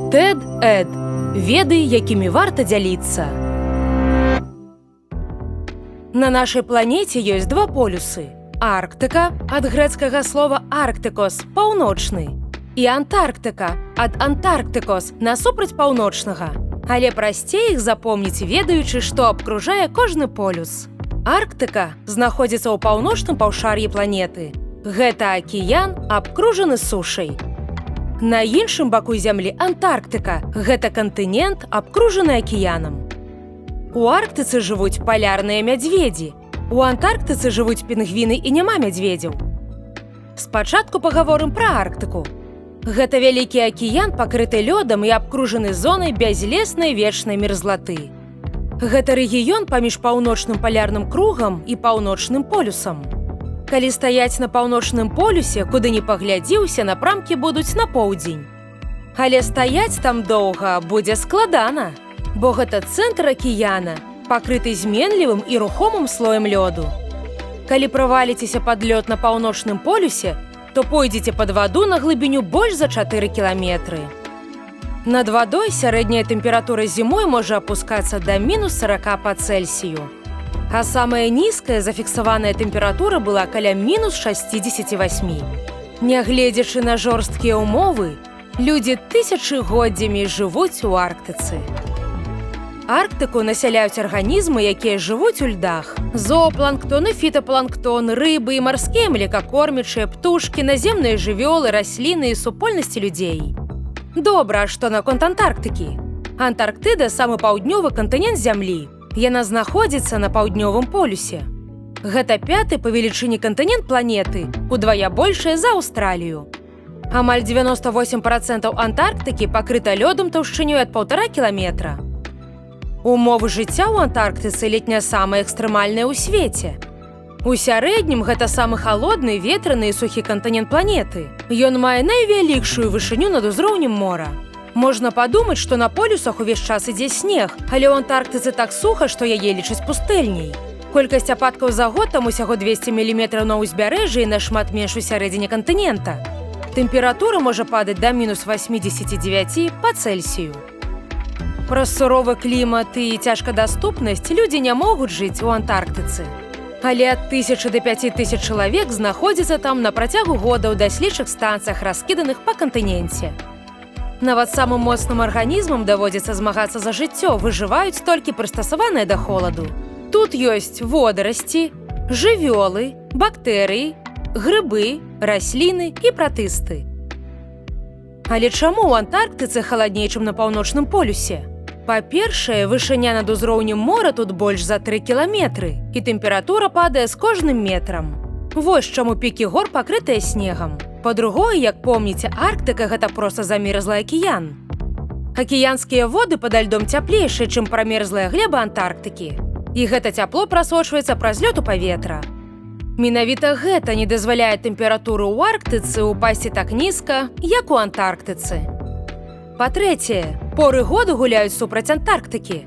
TED-Ed. Веды, якімі варта дзяліцца. На нашай планеце ёсць два полюсы. Арктыка, ад грэцкага слова «арктыкос» – паўночны, і Антарктыка, ад «антарктыкос» – насупраць паўночнага. Але прасцей іх запомніць, ведаючы, што абкружае кожны полюс. Арктыка знаходзіцца ў паўночным паўшар'і планеты. Гэта акіян, абкружаны сушай. На іншым баку зямлі Антарктыка – гэта кантынент, абкружаны акіянам. У Арктыцы жывуць палярныя мядзведзі. У Антарктыцы жывуць пінгвіны і няма мядзведзяў. Спачатку пагаворым пра Арктыку. Гэта вялікі акіян, пакрыты лёдам і абкружаны зонай бязлеснай вечнай мерзлаты. Гэта рэгіён паміж паўночным палярным кругам і паўночным полюсам. Калі стаяць на паўночным полюсе, куды ні паглядзіўся, напрамкі будуць на поўдзень. Але стаяць там доўга будзе складана, бо гэта цэнтр акіяна, пакрыты зменлівым і рухомым слоем лёду. Калі праваліцеся пад лёд на паўночным полюсе, то пойдзеце пад ваду на глыбіню больш за 4 кіламетры. Над вадой сярэдняя тэмпература зімой можа апускацца да мінус 40 па Цельсію. А самая нізкая зафіксаваная тэмпература была каля мінус 68. Нягледзячы на жорсткія ўмовы, людзі тысячагоддзямі жывуць у Арктыцы. Арктыку насяляюць арганізмы, якія жывуць у льдах. Зоопланктон і фітапланктон, рыбы і марскія млекакормячыя, птушкі, наземныя жывёлы, расліны і супольнасці людзей. Добра, што наконт Антарктыкі. Антарктыда – самы паўднёвы кантынент Зямлі. Яна знаходзіцца на паўднёвым полюсе. Гэта 5-ы па велічыні кантынент планеты, удвая большая за Аўстралію. Амаль 98% Антарктыкі пакрыта лёдам таўшчынёй ад 1,5 кіламетра. Умовы жыцця ў Антарктыцы ледзь не самыя экстрэмальныя ў свеце. У сярэднім гэта самы халодны, ветраны і сухі кантынент планеты. Ён мае найвялікшую вышыню над узроўнем мора. Можна падумаць, што на полюсах увесь час ідзе снег, але ў Антарктыцы так суха, што яе лічаць пустэльняй. Колькасць ападкаў за год там усяго 200 мм на ўзбярэжжы і нашмат менш у сярэдзіне кантынента. Тэмпература можа падаць да мінус 89 па Цельсію. Праз суровы клімат і цяжкадаступнасць людзі не могуць жыць у Антарктыцы. Але ад 1000 да 5000 чалавек знаходзіцца там на працягу года ў даследчых станцыях, раскіданых па кантыненце. Нават самым моцным арганізмам даводзіцца змагацца за жыццё, выжываюць толькі прыстасаваныя да холаду. Тут ёсць водарасці, жывёлы, бактэрыі, грыбы, расліны і пратысты. Але чаму ў Антарктыцы халадней, чым на паўночным полюсе? Па-першае, вышыня над узроўнем мора тут больш за 3 кіламетры, і тэмпература падае з кожным метрам. Вось чаму пікі гор пакрытыя снегам. Па-другое, як помніце, Арктыка – гэта проста замерзлы акіян. Акіянскія воды пад льдом цяплейшыя, чым прамерзлая глеба Антарктыкі. І гэта цяпло прасочваецца праз лёд у паветра. Менавіта гэта не дазваляе тэмпературу ў Арктыцы ўпасці так нізка, як у Антарктыцы. Па-трэцяе, поры году гуляюць супраць Антарктыкі.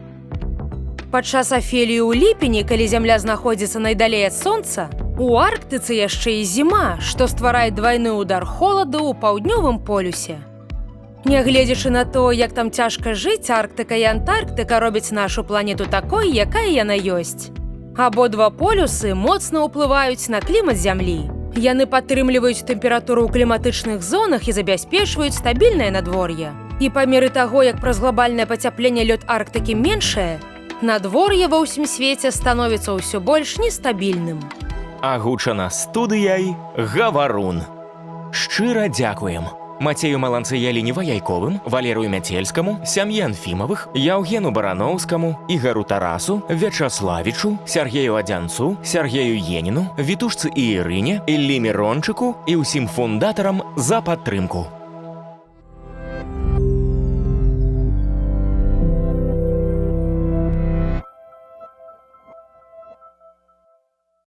Падчас афеліі ў ліпені, калі зямля знаходзіцца найдалей ад сонца, у Арктыцы яшчэ і зіма, што стварае двайны ўдар холаду ў паўднёвым полюсе. Нягледзячы на то, як там цяжка жыць, Арктыка і Антарктыка робяць нашу планету такой, якая яна ёсць. Абодва полюсы моцна ўплываюць на клімат Зямлі. Яны падтрымліваюць тэмпературу ў кліматычных зонах і забяспечваюць стабільнае надвор'е. І па меры таго, як праз глобальнае пацяпленне лёд Арктыкі меншае, надвор'е ва ўсім свеце становіцца ўсё больш нестабільным. Агучана студыяй «Гаварун». Шчыра дзякуем Мацею Маланцыяліне Ваяйковым, Валерыю Мяцельскаму, сям'і Анфімавых, Яўгену Бараноўскаму, Ігару Тарасу, Вячаславічу, Сергею Адзянцу, Сергею Еніну, Вітушцы і Ірыне, Іллі Мірончыку і ўсім фундатарам за падтрымку.